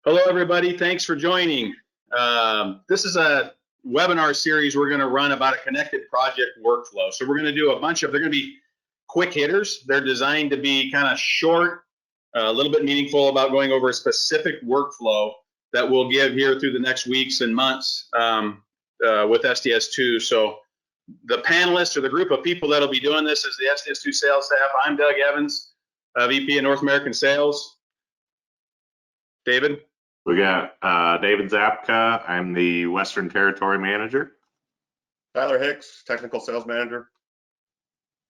Hello, everybody. Thanks for joining. This is a webinar series we're going to run about a connected project workflow. So we're going to do a bunch of, they're going to be quick hitters. They're designed to be kind of short, a little bit meaningful about going over a specific workflow that we'll give here through the next weeks and months with SDS2. So the panelists or the group of people that'll be doing this is the SDS2 sales staff. I'm Doug Evans, VP of North American Sales. David? We got David Zapka. I'm the Western Territory Manager. Tyler Hicks, Technical Sales Manager.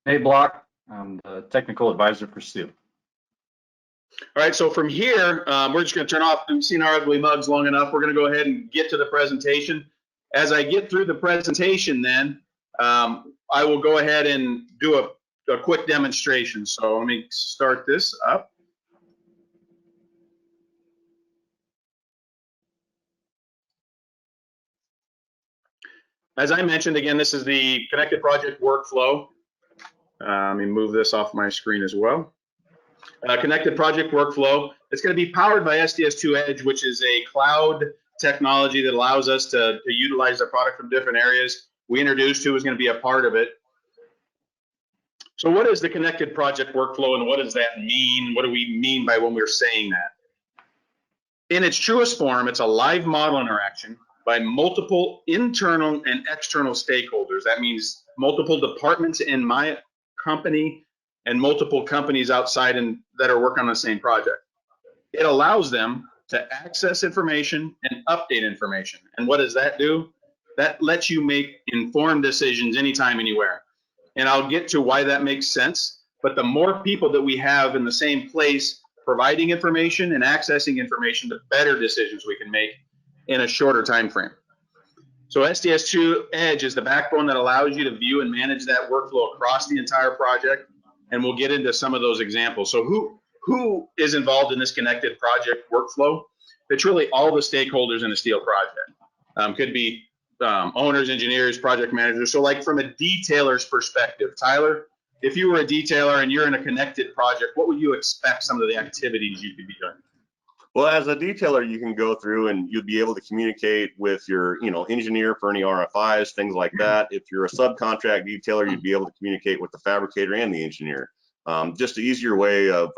Hey, Block. I'm the Technical Advisor for Steel. All right, so from here, we're just going to turn off. We've seen our ugly mugs long enough. We're going to go ahead and get to the presentation. As I get through the presentation, then I will go ahead and do a quick demonstration. So let me start this up. As I mentioned, again, this is the connected project workflow. Let me move this off my screen as well. Connected project workflow. It's going to be powered by SDS2 Edge, which is a cloud technology that allows us to utilize the product from different areas. We introduced who was going to be a part of it. So what is the connected project workflow and what does that mean? What do we mean by when we're saying that? In its truest form, it's a live model interaction by multiple internal and external stakeholders. That means multiple departments in my company and multiple companies outside that are working on the same project. It allows them to access information and update information. And what does that do? That lets you make informed decisions anytime, anywhere. And I'll get to why that makes sense. But the more people that we have in the same place providing information and accessing information, the better decisions we can make in a shorter time frame. So SDS2 Edge is the backbone that allows you to view and manage that workflow across the entire project, and we'll get into some of those examples. So who is involved in this connected project workflow? It's really all the stakeholders in a steel project. Could be owners, engineers, project managers. So like from a detailer's perspective, Tyler, if you were a detailer and you're in a connected project, what would you expect some of the activities you could be doing? Well, as a detailer, you can go through and you'll be able to communicate with your, engineer for any RFIs, things like that. If you're a subcontract detailer, you'd be able to communicate with the fabricator and the engineer. Just an easier way of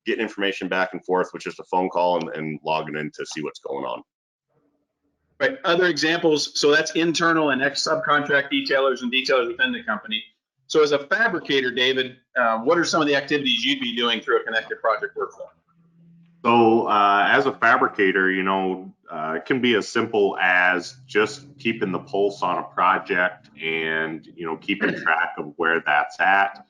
getting information back and forth, which is a phone call and logging in to see what's going on. Right. Other examples. So that's internal and subcontract detailers and detailers within the company. So as a fabricator, David, what are some of the activities you'd be doing through a connected project workflow? So as a fabricator, it can be as simple as just keeping the pulse on a project and, keeping track of where that's at.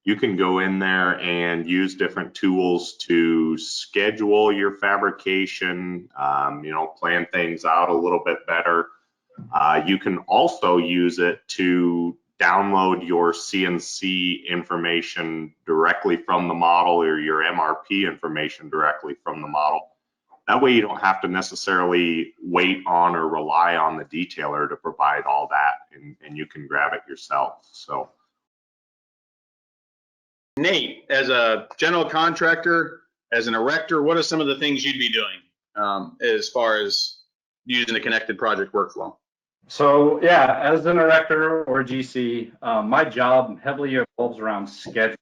You can go in there and use different tools to schedule your fabrication, plan things out a little bit better. You can also use it to download your CNC information directly from the model or your MRP information directly from the model. That way you don't have to necessarily wait on or rely on the detailer to provide all that, and you can grab it yourself. So, Nate, as a general contractor, as an erector, what are some of the things you'd be doing as far as using the connected project workflow? So yeah, as an erector or GC, my job heavily revolves around scheduling.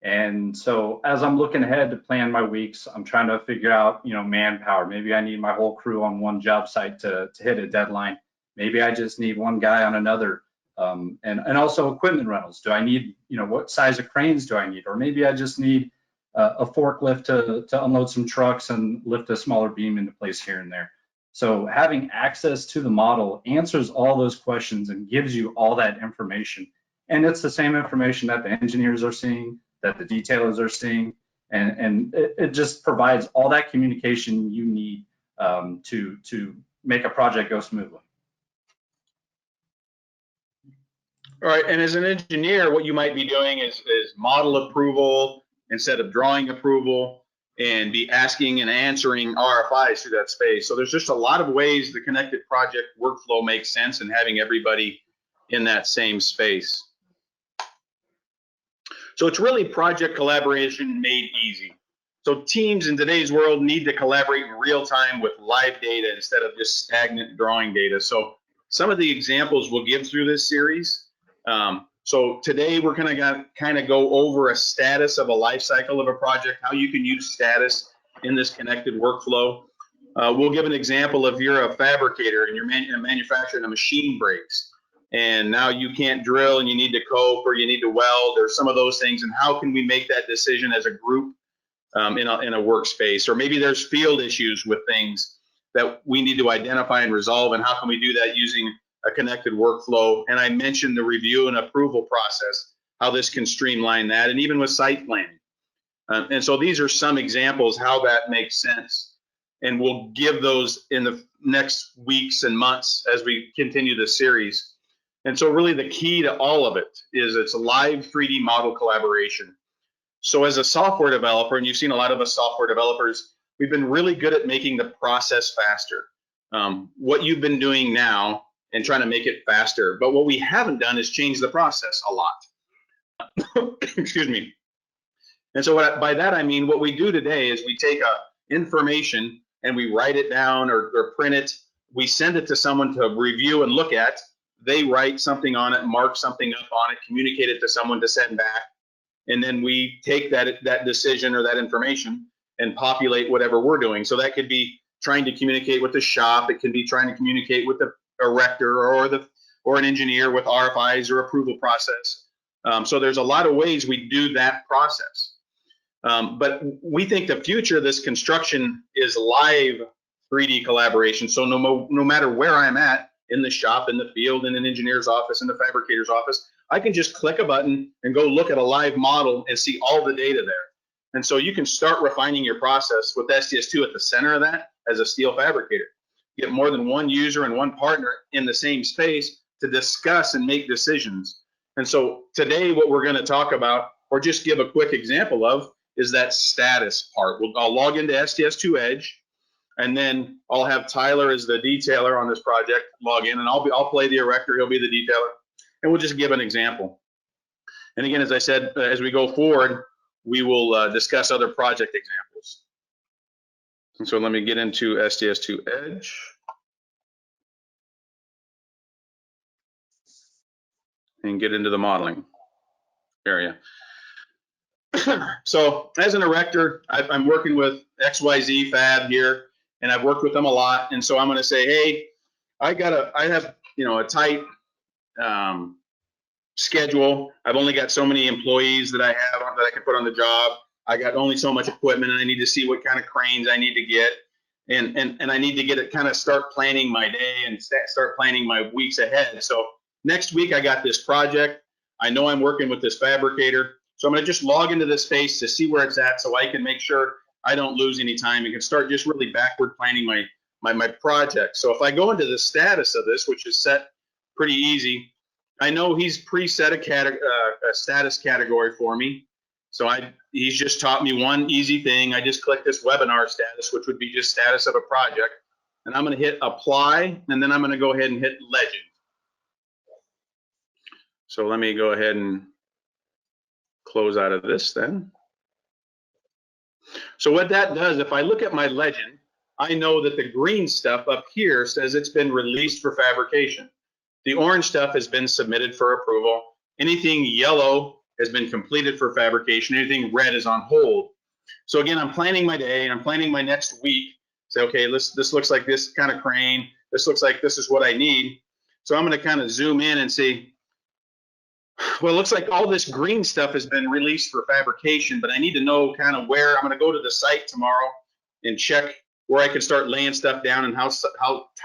And so as I'm looking ahead to plan my weeks, I'm trying to figure out, manpower. Maybe I need my whole crew on one job site to hit a deadline. Maybe I just need one guy on another. And also equipment rentals. Do I need, what size of cranes do I need? Or maybe I just need a forklift to unload some trucks and lift a smaller beam into place here and there. So having access to the model answers all those questions and gives you all that information. And it's the same information that the engineers are seeing, that the detailers are seeing, and it just provides all that communication you need to make a project go smoothly. All right, and as an engineer, what you might be doing is model approval instead of drawing approval, and be asking and answering RFIs through that space. So there's just a lot of ways the connected project workflow makes sense and having everybody in that same space. So it's really project collaboration made easy. So teams in today's world need to collaborate in real time with live data instead of just stagnant drawing data. So some of the examples we'll give through this series. So today we're going to kind of go over a status of a life cycle of a project, how you can use status in this connected workflow. We'll give an example of you're a fabricator and you're manufacturing a machine breaks, and now you can't drill and you need to cope or you need to weld or some of those things, and how can we make that decision as a group in a workspace? Or maybe there's field issues with things that we need to identify and resolve, and how can we do that using a connected workflow? And I mentioned the review and approval process, how this can streamline that, and even with site planning. And so these are some examples how that makes sense. And we'll give those in the next weeks and months as we continue this series. And so really the key to all of it is it's live 3D model collaboration. So as a software developer, and you've seen a lot of us software developers, we've been really good at making the process faster. What you've been doing now and trying to make it faster. But what we haven't done is change the process a lot. Excuse me. And so by that I mean what we do today is we take information and we write it down or print it. We send it to someone to review and look at. They write something on it, mark something up on it, communicate it to someone to send back. And then we take that decision or that information and populate whatever we're doing. So that could be trying to communicate with the shop. It can be trying to communicate with the erector or an engineer with RFIs or approval process. So there's a lot of ways we do that process. But we think the future of this construction is live 3D collaboration. So no matter where I'm at, in the shop, in the field, in an engineer's office, in the fabricator's office, I can just click a button and go look at a live model and see all the data there. And so you can start refining your process with SDS2 at the center of that as a steel fabricator. Get more than one user and one partner in the same space to discuss and make decisions. And so today what we're going to talk about, or just give a quick example of, is that status part. I'll log into SDS2 Edge, and then I'll have Tyler as the detailer on this project log in, and I'll play the erector, he'll be the detailer, and we'll just give an example. And again, as I said, as we go forward, we will discuss other project examples. And so let me get into SDS2 Edge. And get into the modeling area. So as an erector, I'm working with XYZ Fab here, and I've worked with them a lot. And so I'm going to say, hey, I have a tight schedule. I've only got so many employees that I have that I can put on the job. I got only so much equipment, and I need to see what kind of cranes I need to get, and I need to get it kind of start planning my day and start planning my weeks ahead. So next week I got this project. I know I'm working with this fabricator. So I'm going to just log into this space to see where it's at so I can make sure I don't lose any time and can start just really backward planning my project. So if I go into the status of this, which is set pretty easy, I know he's preset a status category for me. So he's just taught me one easy thing. I just click this webinar status, which would be just status of a project. And I'm going to hit apply, and then I'm going to go ahead and hit legend. So let me go ahead and close out of this then. So what that does, if I look at my legend, I know that the green stuff up here says it's been released for fabrication. The orange stuff has been submitted for approval. Anything yellow has been completed for fabrication. Anything red is on hold. So again, I'm planning my day and I'm planning my next week. Say, okay, this looks like this kind of crane. This looks like this is what I need. So I'm going to kind of zoom in and see, well, it looks like all this green stuff has been released for fabrication, but I need to know kind of where. I'm going to go to the site tomorrow and check where I can start laying stuff down and how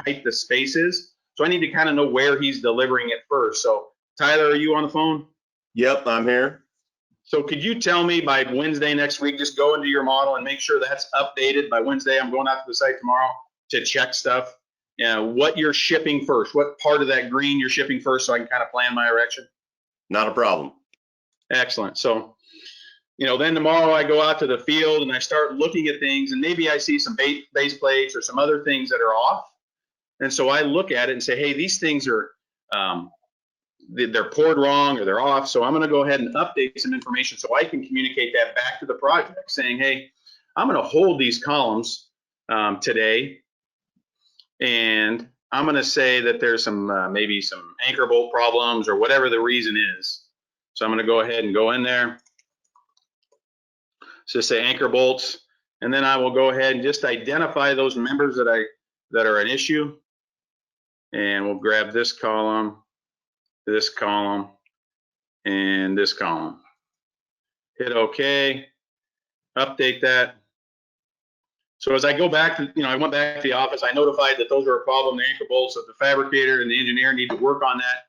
tight the space is. So I need to kind of know where he's delivering it first. So Tyler, are you on the phone? Yep, I'm here. So could you tell me by Wednesday next week, just go into your model and make sure that's updated by Wednesday. I'm going out to the site tomorrow to check stuff. What you're shipping first, what part of that green you're shipping first, so I can kind of plan my erection. Not a problem. Excellent. So, then tomorrow I go out to the field and I start looking at things, and maybe I see some base plates or some other things that are off. And so I look at it and say, hey, these things are, they're poured wrong or they're off. So I'm going to go ahead and update some information so I can communicate that back to the project saying, hey, I'm going to hold these columns today, and I'm going to say that there's some maybe some anchor bolt problems or whatever the reason is. So I'm going to go ahead and go in there. So say anchor bolts, and then I will go ahead and just identify those members that are an issue, and we'll grab this column, and this column. Hit OK, update that. So as I go back to, I went back to the office, I notified that those are a problem, the anchor bolts, that the fabricator and the engineer need to work on that.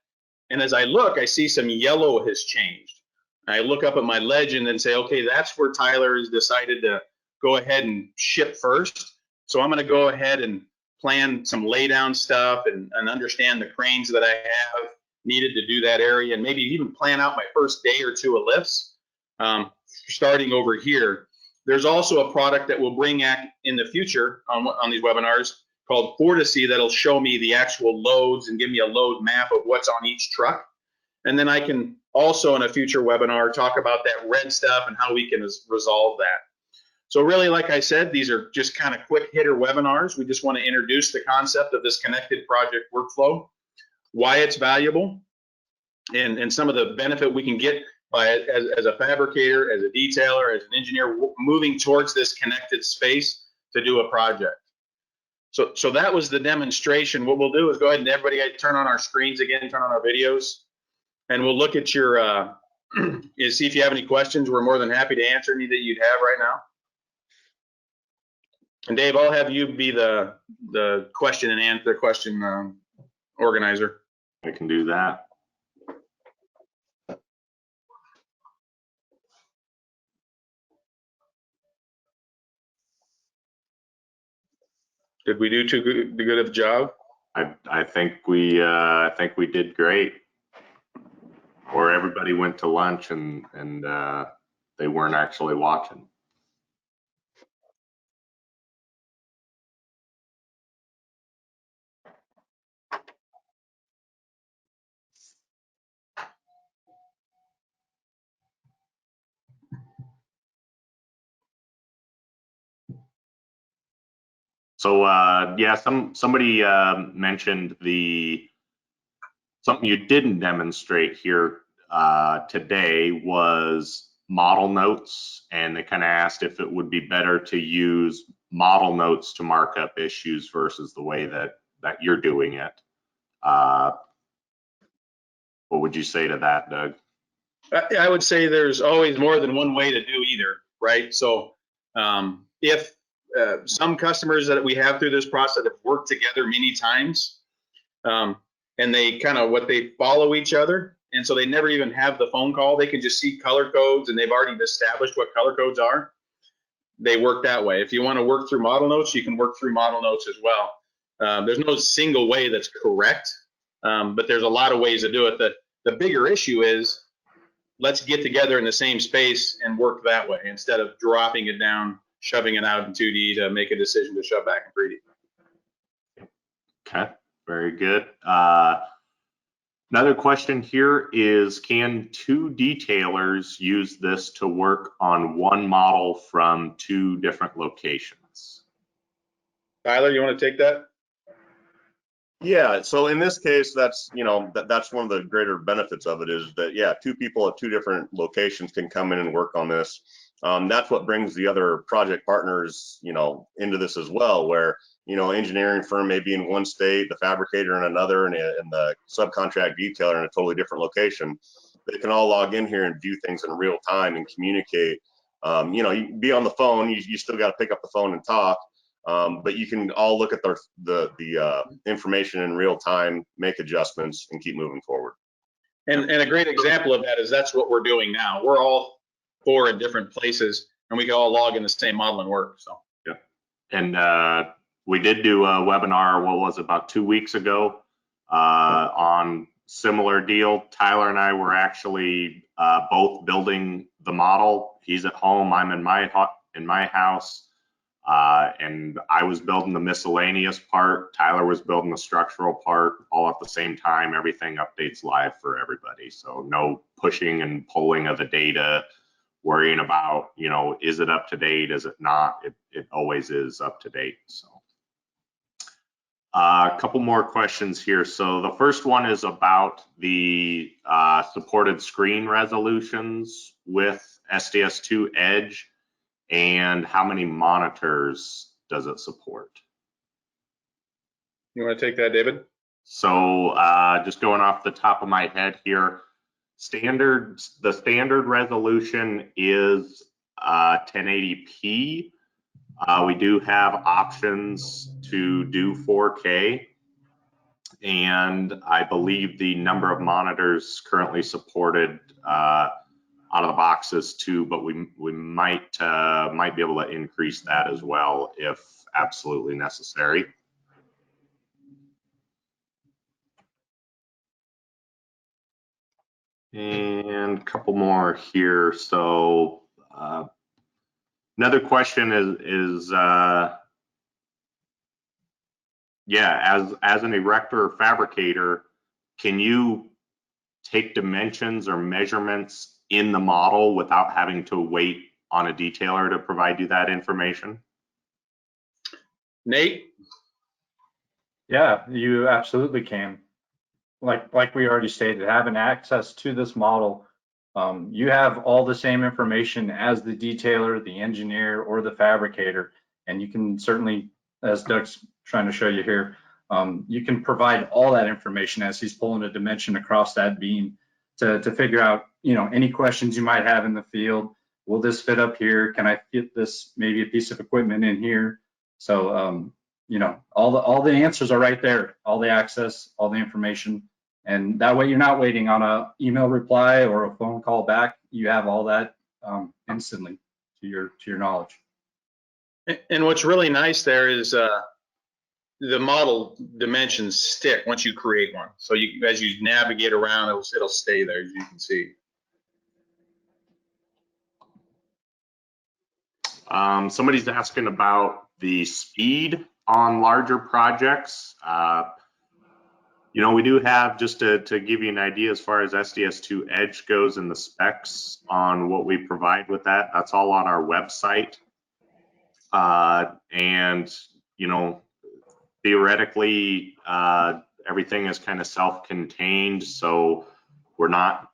And as I look, I see some yellow has changed. I look up at my legend and say, okay, that's where Tyler has decided to go ahead and ship first. So I'm going to go ahead and plan some laydown stuff and understand the cranes that I have needed to do that area, and maybe even plan out my first day or two of lifts, starting over here. There's also a product that we'll bring in the future on these webinars called Fortisee that'll show me the actual loads and give me a load map of what's on each truck. And then I can also in a future webinar talk about that red stuff and how we can resolve that. So really, like I said, these are just kind of quick hitter webinars. We just want to introduce the concept of this connected project workflow, why it's valuable, and some of the benefit we can get by as a fabricator, as a detailer, as an engineer, moving towards this connected space to do a project. So that was the demonstration. What we'll do is go ahead and everybody turn on our screens again, turn on our videos, and we'll look at your, see if you have any questions. We're more than happy to answer any that you'd have right now. And Dave, I'll have you be the question and answer question organizer. I can do that. Did we do too good of a job? I think we did great. Or everybody went to lunch and they weren't actually watching. So yeah, somebody mentioned something you didn't demonstrate here today was model notes, and they kind of asked if it would be better to use model notes to mark up issues versus the way that you're doing it. What would you say to that, Doug? I would say there's always more than one way to do either, right? So if some customers that we have through this process have worked together many times, and they they follow each other, and so they never even have the phone call. They can just see color codes, and they've already established what color codes are. They work that way. If you want to work through model notes, you can work through model notes as well. There's no single way that's correct, but there's a lot of ways to do it. The bigger issue is, let's get together in the same space and work that way instead of dropping it down, shoving it out in 2D to make a decision to shove back in 3D. Okay, very good. Another question here is, can two detailers use this to work on one model from two different locations? Tyler, you want to take that? Yeah, so in this case, that's that's one of the greater benefits of it, is that, yeah, two people at two different locations can come in and work on this. That's what brings the other project partners, into this as well, where, engineering firm may be in one state, the fabricator in another, and the subcontract detailer in a totally different location. They can all log in here and view things in real time and communicate. You can be on the phone, you still got to pick up the phone and talk. But you can all look at the information in real time, make adjustments, and keep moving forward. And a great example of that is that's what we're doing now. We're all 4 in different places, and we can all log in the same model and work. So yeah, and we did do a webinar. What was it, about 2 weeks ago, on similar deal. Tyler and I were actually both building the model. He's at home. I'm in my house. And I was building the miscellaneous part. Tyler was building the structural part, all at the same time. Everything updates live for everybody. So no pushing and pulling of the data worrying about, you know, is it up to date? Is it not? It always is up to date. So a couple more questions here. So the first one is about the supported screen resolutions with SDS2 Edge, and how many monitors does it support? You want to take that, David? So just going off the top of my head here, the standard resolution is 1080p. We do have options to do 4K, and I believe the number of monitors currently supported out of the box is 2, but we might be able to increase that as well if absolutely necessary. And a couple more here. So another question is yeah, as an erector or fabricator, can you take dimensions or measurements in the model without having to wait on a detailer to provide you that information? Nate? Yeah, you absolutely can. Like we already stated, having access to this model, you have all the same information as the detailer, the engineer, or the fabricator, and you can certainly, as Doug's trying to show you here, you can provide all that information as he's pulling a dimension across that beam to figure out, you know, any questions you might have in the field. Will this fit up here? Can I fit this, maybe a piece of equipment in here? So, you know, all the answers are right there, all the access, all the information. And that way you're not waiting on a email reply or a phone call back. You have all that instantly to your knowledge. And what's really nice there is the model dimensions stick once you create one. So you, as you navigate around, it'll stay there, as you can see. Somebody's asking about the speed on larger projects. You know, we do have, just to give you an idea as far as SDS2 Edge goes and the specs on what we provide with that, that's all on our website. And, you know, theoretically, everything is kind of self-contained, so we're not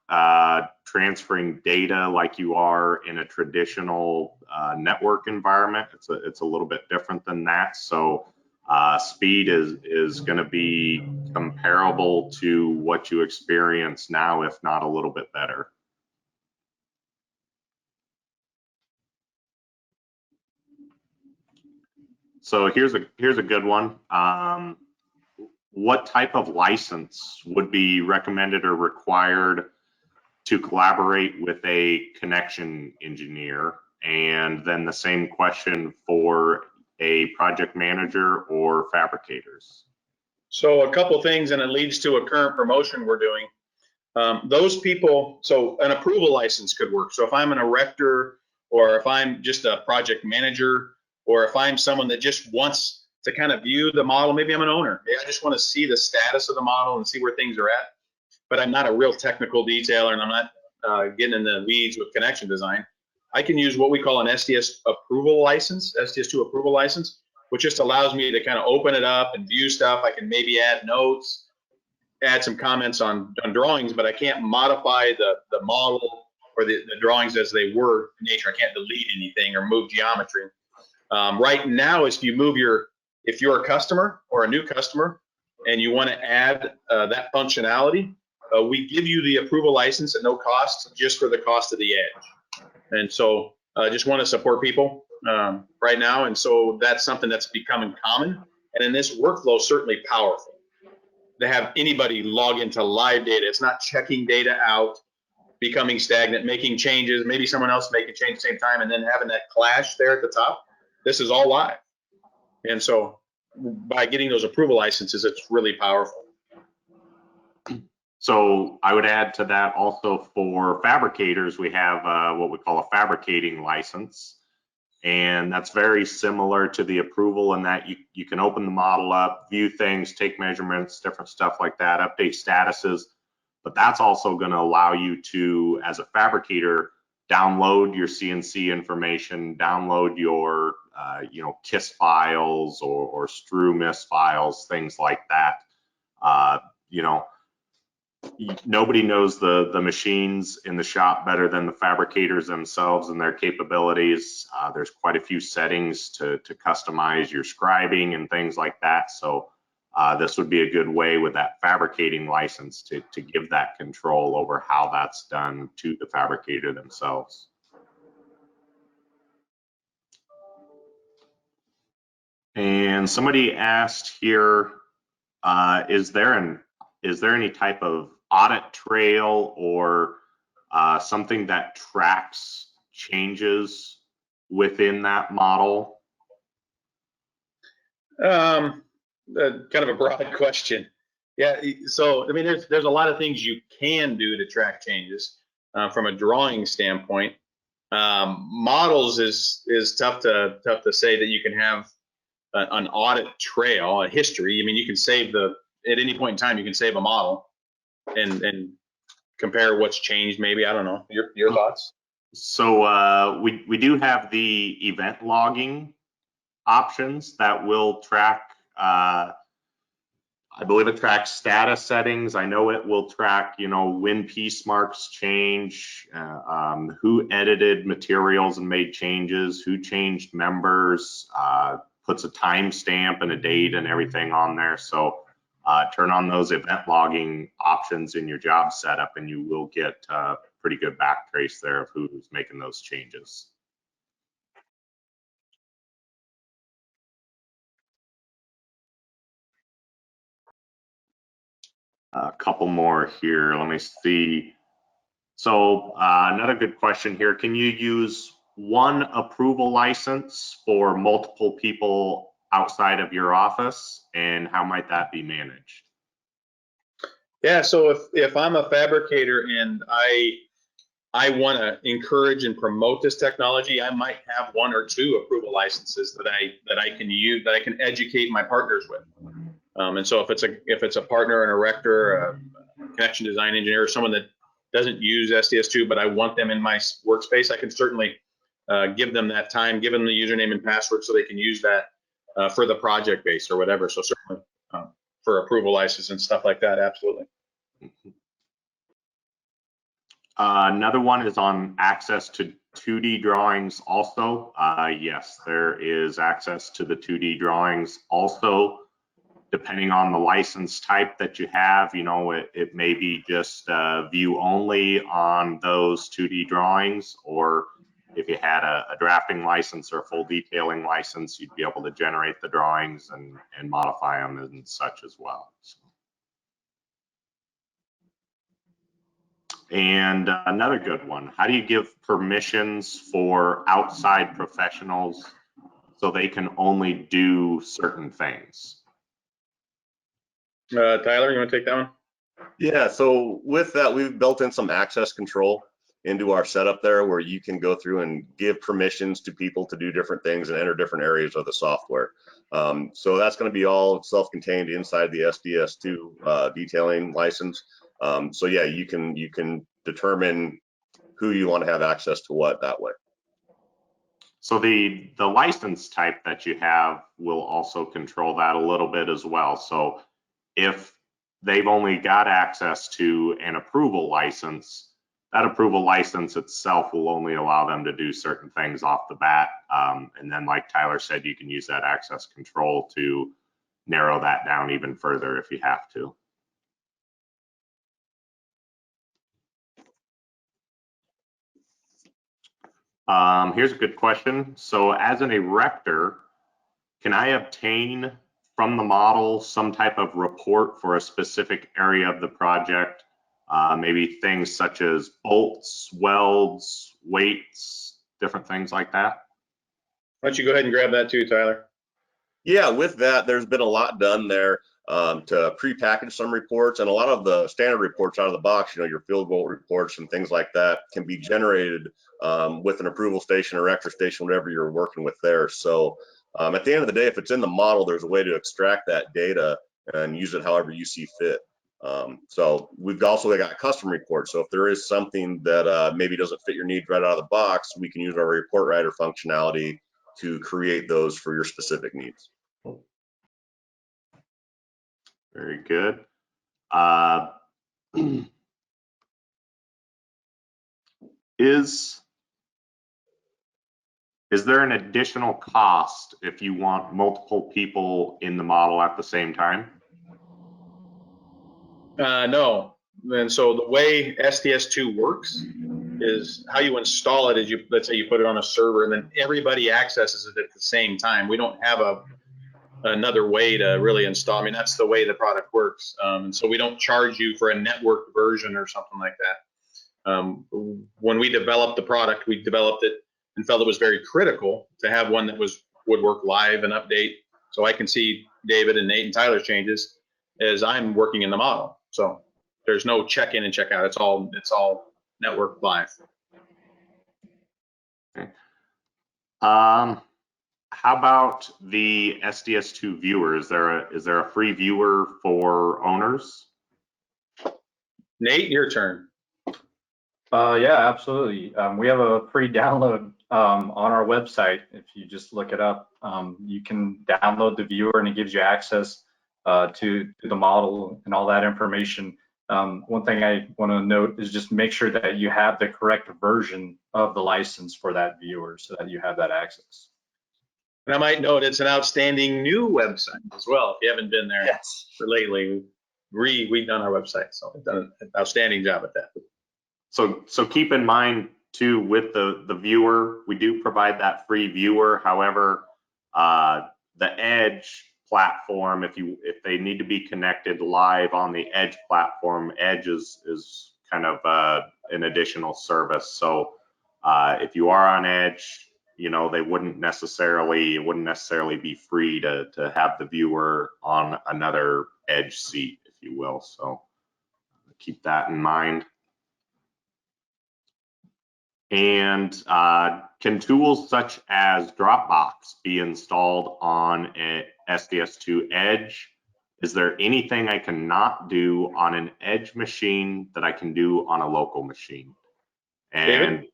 transferring data like you are in a traditional network environment. It's a little bit different than that. So speed is going to be comparable to what you experience now, if not a little bit better. So here's a good one. What type of license would be recommended or required to collaborate with a connection engineer? And then the same question for a project manager or fabricators. So a couple things, and it leads to a current promotion we're doing. Those people, so an approval license could work. So if I'm an erector, or if I'm just a project manager, or if I'm someone that just wants to kind of view the model, maybe I'm an owner. Maybe I just want to see the status of the model and see where things are at. But I'm not a real technical detailer, and I'm not getting in the weeds with connection design. I can use what we call an SDS approval license, SDS2 approval license, which just allows me to kind of open it up and view stuff. I can maybe add notes, add some comments on drawings, but I can't modify the model or the drawings as they were in nature. I can't delete anything or move geometry. Right now, if you're a customer or a new customer and you want to add that functionality, we give you the approval license at no cost, just for the cost of the Edge. And so I just want to support people right now. And so that's something that's becoming common. And in this workflow, certainly powerful to have anybody log into live data. It's not checking data out, becoming stagnant, making changes, maybe someone else making change at the same time, and then having that clash there at the top. This is all live. And so by getting those approval licenses, it's really powerful. So I would add to that also, for fabricators, we have what we call a fabricating license. And that's very similar to the approval in that you can open the model up, view things, take measurements, different stuff like that, update statuses. But that's also going to allow you to, as a fabricator, download your CNC information, download your KISS files or STRU-MIS files, things like that. Nobody knows the machines in the shop better than the fabricators themselves and their capabilities. There's quite a few settings to customize your scribing and things like that. So this would be a good way with that fabricating license to give that control over how that's done to the fabricator themselves. And somebody asked here, is there any type of audit trail or something that tracks changes within that model? Kind of a broad question. Yeah, so I mean, there's a lot of things you can do to track changes from a drawing standpoint. Models is tough to say that you can have an audit trail, a history. I mean, you can save at any point in time, you can save a model and compare what's changed. Maybe, I don't know. Your thoughts? So we do have the event logging options that will track. I believe it tracks status settings. I know it will track, when piece marks change, who edited materials and made changes, who changed members, puts a timestamp and a date and everything on there. So turn on those event logging options in your job setup and you will get a pretty good backtrace there of who's making those changes. A couple more here. Let me see. So another good question here. Can you use one approval license for multiple people outside of your office, and how might that be managed? Yeah, so if I'm a fabricator and I want to encourage and promote this technology, I might have one or two approval licenses that I can use, that I can educate my partners with. And so if it's a partner, an erector, a connection design engineer, or someone that doesn't use SDS2, but I want them in my workspace, I can certainly give them that time, give them the username and password so they can use that for the project base or whatever. So certainly for approval license and stuff like that, absolutely. Another one is on access to 2D drawings also. Yes, there is access to the 2D drawings also. Depending on the license type that you have, it may be just view only on those 2D drawings, or if you had a drafting license or a full detailing license, you'd be able to generate the drawings and modify them and such as well. And another good one, how do you give permissions for outside professionals so they can only do certain things? Tyler, you want to take that one? Yeah, so with that, we've built in some access control into our setup there where you can go through and give permissions to people to do different things and enter different areas of the software. So that's going to be all self-contained inside the SDS2 detailing license. So yeah, you can determine who you want to have access to what that way. So the license type that you have will also control that a little bit as well. So if they've only got access to an approval license, that approval license itself will only allow them to do certain things off the bat. And then like Tyler said, you can use that access control to narrow that down even further if you have to. Here's a good question. So as an erector, can I obtain from the model some type of report for a specific area of the project? Maybe things such as bolts, welds, weights, different things like that? Why don't you go ahead and grab that too, Tyler? Yeah, with that, there's been a lot done there to pre-package some reports, and a lot of the standard reports out of the box, your field goal reports and things like that can be generated with an approval station, erector station, whatever you're working with there. So at the end of the day, if it's in the model, there's a way to extract that data and use it however you see fit. So we've also got custom reports. So if there is something that maybe doesn't fit your needs right out of the box, we can use our report writer functionality to create those for your specific needs. Very good. Is there an additional cost if you want multiple people in the model at the same time? No. And so the way SDS2 works is how you install it is let's say you put it on a server and then everybody accesses it at the same time. We don't have another way to really install. I mean, that's the way the product works. And so we don't charge you for a network version or something like that. When we developed the product, we developed it and felt it was very critical to have one that would work live and update. So I can see David and Nate and Tyler's changes as I'm working in the model. So there's no check in and check out. It's all network live. Okay. How about the SDS2 viewer? Is there a free viewer for owners? Nate, your turn. Yeah, absolutely. We have a free download on our website. If you just look it up, you can download the viewer and it gives you access to the model and all that information. One thing I want to note is just make sure that you have the correct version of the license for that viewer so that you have that access. And I might note it's an outstanding new website as well. If you haven't been there for lately, we've done our website, so we've done an outstanding job at that. So keep in mind too, with the viewer, we do provide that free viewer. However, the Edge platform, if they need to be connected live on the Edge platform, Edge is kind of an additional service. So if you are on Edge, you know, it wouldn't necessarily be free to have the viewer on another Edge seat, if you will. So keep that in mind. And can tools such as Dropbox be installed on a SDS2 Edge? Is there anything I cannot do on an Edge machine that I can do on a local machine? And David?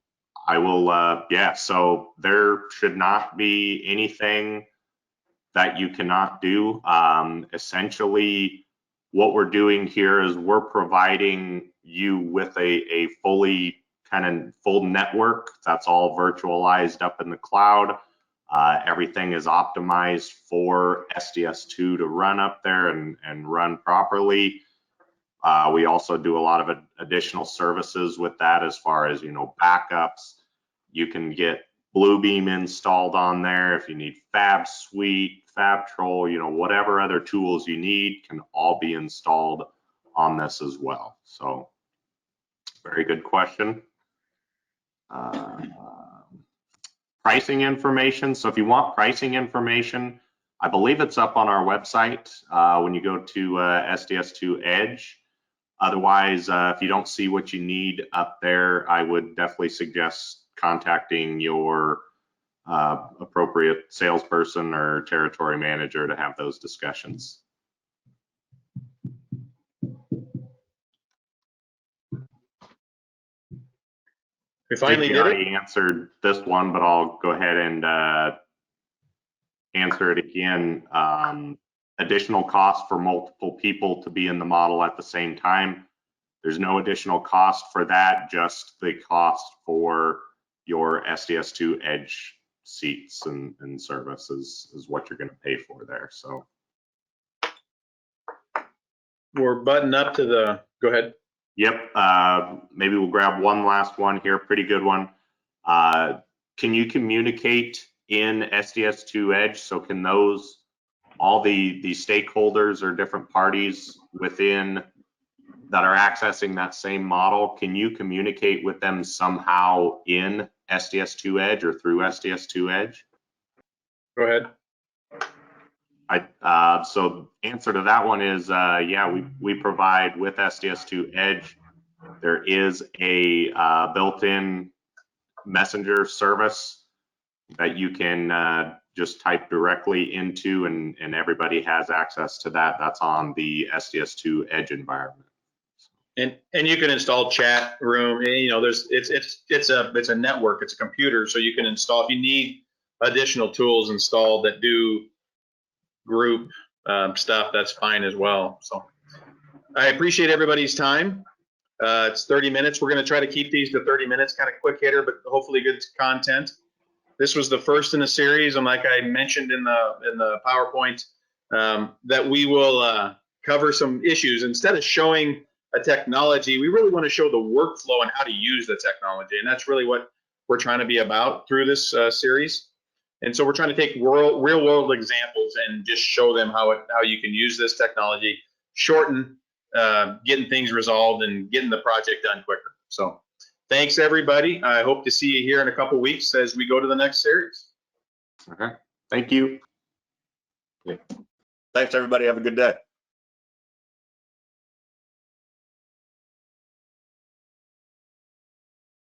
I will, yeah, so there should not be anything that you cannot do. Essentially, what we're doing here is we're providing you with a fully full network that's all virtualized up in the cloud. Everything is optimized for SDS2 to run up there and run properly. We also do a lot of additional services with that as far as, you know, backups. You can get Bluebeam installed on there. If you need Fab Suite, FabTrol, you know, whatever other tools you need can all be installed on this as well. So very good question. Pricing information. So if you want pricing information, I believe it's up on our website when you go to SDS2 Edge. Otherwise, if you don't see what you need up there, I would definitely suggest contacting your appropriate salesperson or territory manager to have those discussions. We finally did it. I already answered this one, but I'll go ahead and answer it again. Additional cost for multiple people to be in the model at the same time. There's no additional cost for that, just the cost for your SDS2 Edge seats and services is what you're going to pay for there. So We're buttoned up to the, go ahead. Yep, maybe we'll grab one last one here, pretty good one. Can you communicate in SDS2 Edge? So can those, all the stakeholders or different parties within that are accessing that same model, can you communicate with them somehow in SDS2 Edge or through SDS2 Edge? Go ahead. So answer to that one is, yeah, we provide with SDS2 Edge, there is a built-in messenger service that you can just type directly into, and everybody has access to that. That's on the SDS2 Edge environment. And you can install chat room. You know, it's a network. It's a computer, so you can install if you need additional tools installed that do group stuff. That's fine as well. So I appreciate everybody's time. It's 30 minutes. We're going to try to keep these to 30 minutes, kind of quick hitter, but hopefully good content. This was the first in a series, and like I mentioned in the PowerPoint, that we will cover some issues. Instead of showing a technology, we really want to show the workflow and how to use the technology, and that's really what we're trying to be about through this series. And so we're trying to take real world examples and just show them how you can use this technology, shorten getting things resolved and getting the project done quicker. So thanks everybody. I hope to see you here in a couple weeks as we go to the next series. Okay. Thank you. Thanks, everybody. Have a good day.